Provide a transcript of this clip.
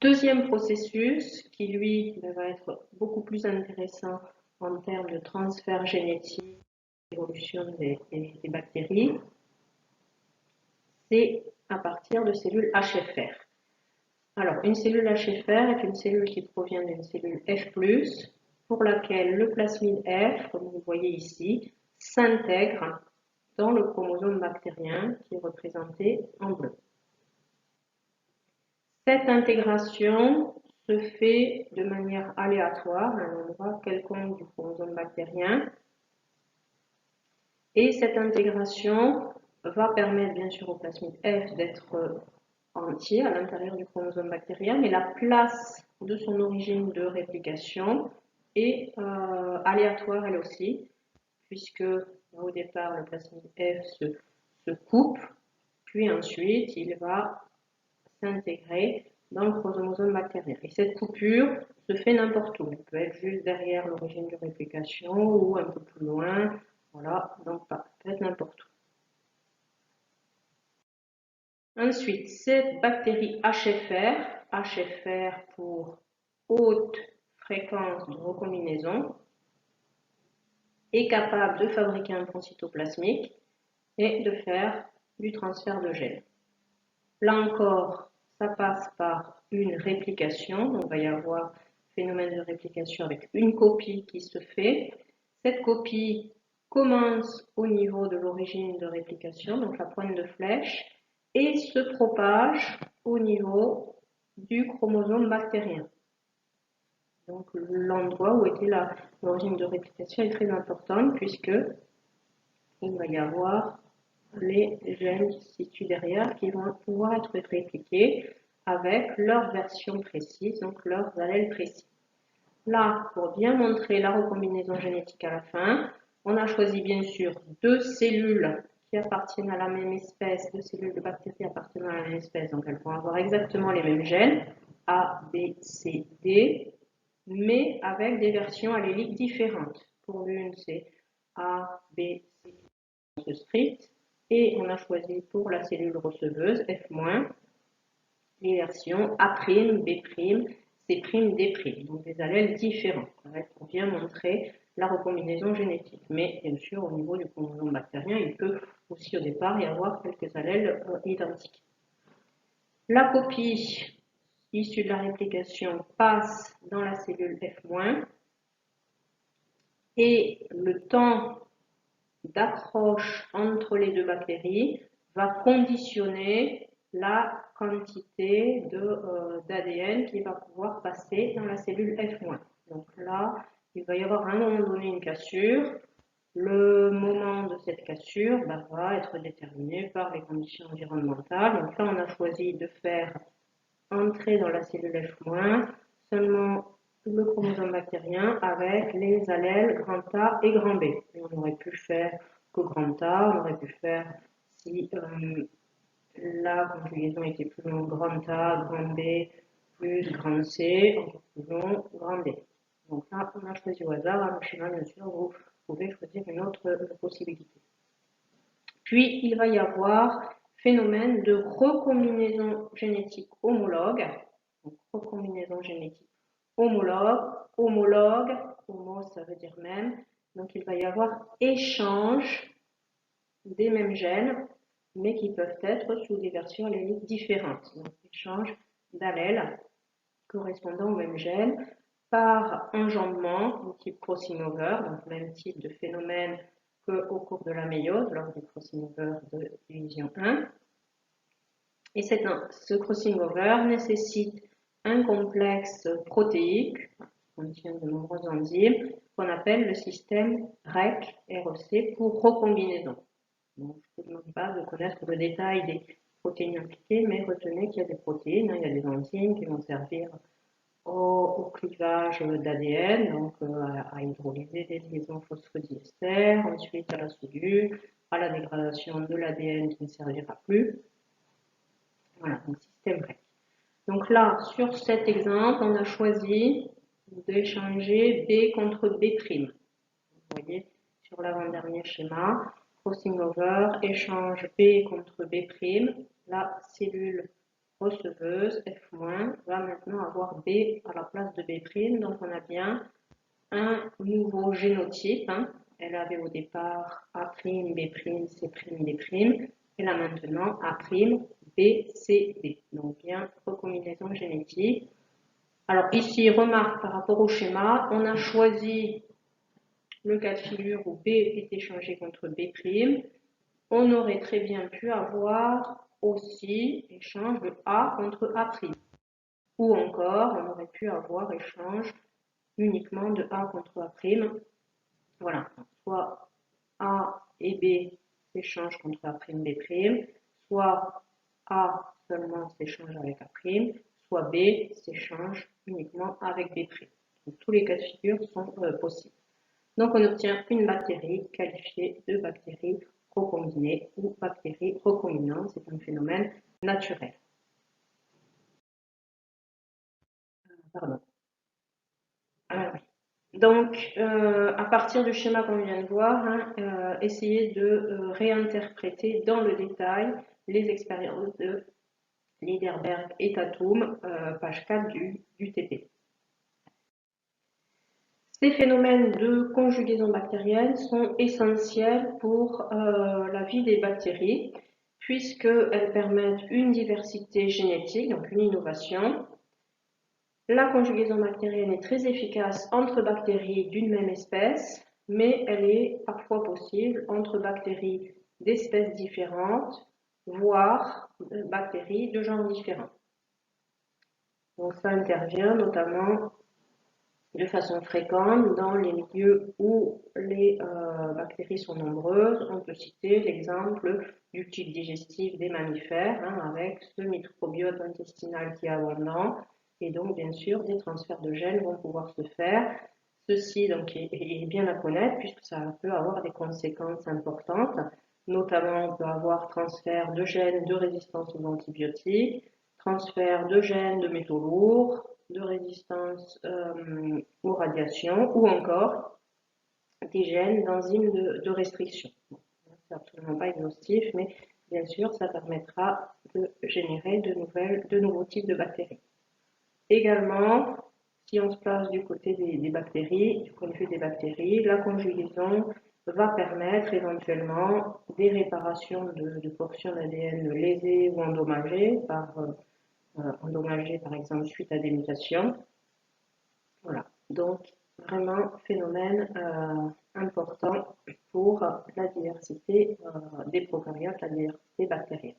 Deuxième processus qui, lui, va être beaucoup plus intéressant en termes de transfert génétique, d'évolution des bactéries, c'est à partir de cellules HFR. Alors, une cellule HFR est une cellule qui provient d'une cellule F+, pour laquelle le plasmide F, comme vous voyez ici, s'intègre dans le chromosome bactérien qui est représenté en bleu. Cette intégration se fait de manière aléatoire à un endroit quelconque du chromosome bactérien. Et cette intégration va permettre bien sûr au plasmide F d'être entier à l'intérieur du chromosome bactérien, mais la place de son origine de réplication est aléatoire elle aussi, puisque au départ le plasmide F se coupe, puis ensuite il va s'intégrer dans le chromosome bactérien. Et cette coupure se fait n'importe où. Elle peut être juste derrière l'origine de réplication ou un peu plus loin. Voilà, donc ça peut être n'importe où. Ensuite, cette bactérie HFR, HFR pour haute fréquence de recombinaison, est capable de fabriquer un pont cytoplasmique et de faire du transfert de gènes. Là encore, ça passe par une réplication, donc il va y avoir phénomène de réplication avec une copie qui se fait. Cette copie commence au niveau de l'origine de réplication, donc la pointe de flèche, et se propage au niveau du chromosome bactérien. Donc l'endroit où était l'origine de réplication est très important puisque il va y avoir les gènes qui se situent derrière qui vont pouvoir être répliqués avec leur version précise, donc leurs allèles précis. Là, pour bien montrer la recombinaison génétique à la fin, on a choisi bien sûr deux cellules qui appartiennent à la même espèce, deux cellules de bactéries appartenant à la même espèce, donc elles vont avoir exactement les mêmes gènes, A, B, C, D, mais avec des versions alléliques différentes. Pour l'une, c'est A, B, C, strict, et on a choisi pour la cellule receveuse, F-, les versions A', B', C', D', donc des allèles différents, pour bien montrer la recombinaison génétique. Mais bien sûr, au niveau du chromosome bactérien, il peut aussi au départ y avoir quelques allèles identiques. La copie issue de la réplication passe dans la cellule F-, et le temps d'accroche entre les deux bactéries va conditionner la quantité d'ADN qui va pouvoir passer dans la cellule F-. Donc là, il va y avoir à un moment donné une cassure. Le moment de cette cassure va être déterminé par les conditions environnementales. Donc là, on a choisi de faire entrer dans la cellule F- seulement le chromosome bactérien avec les allèles grand A et grand B. Et on aurait pu faire que grand A, on aurait pu faire si la conjugaison était plus longue, grand A, grand B, plus grand C, encore plus long, grand B. Donc là, on a choisi au hasard, le schéma, bien sûr, vous pouvez choisir une autre possibilité. Puis, il va y avoir phénomène de recombinaison génétique homologue. Donc, recombinaison génétique homologue, homo ça veut dire même. Donc il va y avoir échange des mêmes gènes, mais qui peuvent être sous des versions alléliques différentes. Donc échange d'allèles correspondant au même gène par enjambement du type crossing over, donc même type de phénomène qu'au cours de la méiose, lors du crossing over de division 1. Et ce crossing over nécessite un complexe protéique qui contient de nombreuses enzymes qu'on appelle le système REC pour recombinaison. Donc, je ne vous demande pas de connaître le détail des protéines impliquées, mais retenez qu'il y a des protéines, il y a des enzymes qui vont servir au clivage d'ADN, donc à hydrolyser des liaisons phosphodiester, ensuite à la soudure, à la dégradation de l'ADN qui ne servira plus. Voilà, donc système REC. Donc là, sur cet exemple, on a choisi d'échanger B contre B'. Vous voyez, sur l'avant-dernier schéma, crossing over, échange B contre B', la cellule receveuse, F-, va maintenant avoir B à la place de B'. Donc on a bien un nouveau génotype. Elle avait au départ A', B', C', D'. Elle a maintenant A', B, C, D. Donc bien recombinaison génétique. Alors ici, remarque par rapport au schéma, on a choisi le cas de figure où B est échangé contre B'. On aurait très bien pu avoir aussi échange de A contre A'. Ou encore, on aurait pu avoir échange uniquement de A contre A'. Voilà, soit A et B s'échangent contre A', B', soit A seulement s'échange avec A', soit B s'échange uniquement avec B'. Donc, tous les cas de figure sont possibles. Donc on obtient une bactérie qualifiée de bactérie recombinée ou bactérie recombinante. C'est un phénomène naturel. Pardon. Donc, à partir du schéma qu'on vient de voir, essayez de réinterpréter dans le détail les expériences de Liederberg et Tatum, page 4 du TP. Ces phénomènes de conjugaison bactérienne sont essentiels pour la vie des bactéries, puisqu'elles permettent une diversité génétique, donc une innovation. La conjugaison bactérienne est très efficace entre bactéries d'une même espèce, mais elle est parfois possible entre bactéries d'espèces différentes, voire bactéries de genres différents. Donc ça intervient notamment de façon fréquente dans les milieux où les bactéries sont nombreuses. On peut citer l'exemple du tube digestif des mammifères, avec ce microbiote intestinal qui est abondant, et donc bien sûr des transferts de gènes vont pouvoir se faire. Ceci donc est bien à connaître puisque ça peut avoir des conséquences importantes. Notamment, on peut avoir transfert de gènes de résistance aux antibiotiques, transfert de gènes de métaux lourds, de résistance aux radiations ou encore des gènes d'enzymes de restriction. C'est absolument pas exhaustif, mais bien sûr, ça permettra de générer de nouveaux types de bactéries. Également, si on se place du côté des bactéries, du point de vue des bactéries, la conjugaison va permettre éventuellement des réparations de portions d'ADN lésées ou endommagées par exemple suite à des mutations. Voilà, donc vraiment phénomène important pour la diversité des prokaryotes, la diversité bactérienne.